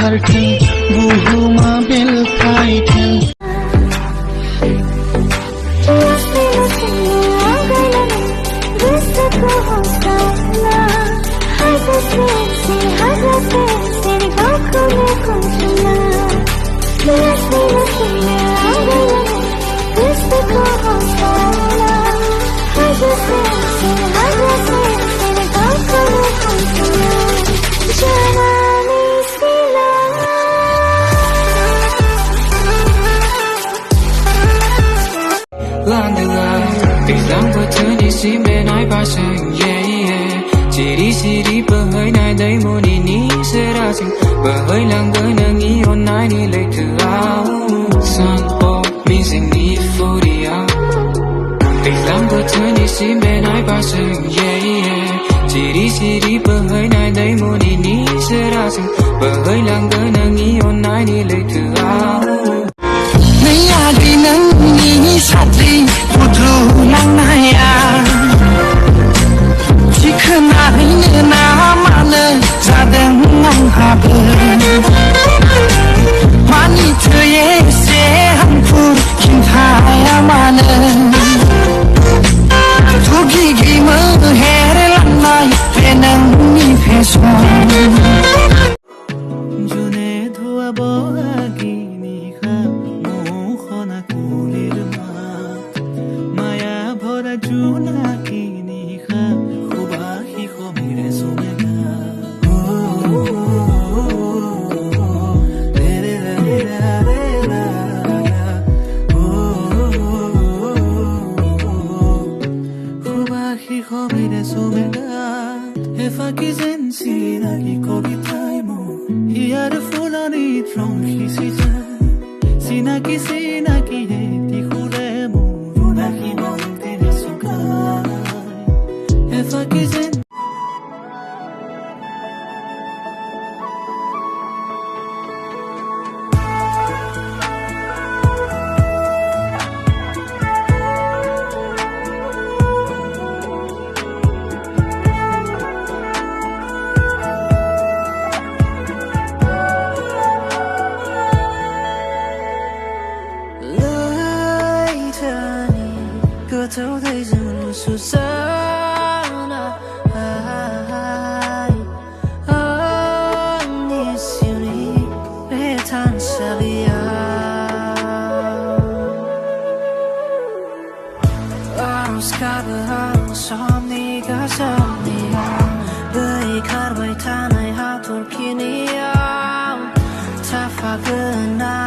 खारथों बुहुमा बेलथायथों Ciri-ciri penghai dai moni ni serasing Penghai langga nangi onai ni lei tuau San po mi sing ni furia Tình langga thani sim ben ai pasing Ciri-ciri penghai dai moni ni serasing Penghai langga nangi onai ni lei tuau Naya di nangi satri putru lang naya Kenalnya namanya zadang nganghabe Manita ye sehampur kintaya mana Tu gigi meher lanai penang ni peson June dhua boagi nikha mokhona kulir ma Maya bhora juna ki nikha If I kissin sina ki kobi taimo Here the full on it from hisita Sina ki he ti juremo Runa ki monte de sukai If I kissin Thâu thấy dừng sự sana Ni siêu ni Bé than salia Skaba somni ka somnia Bai khar bai thanai ha tur kinia Ta fa gana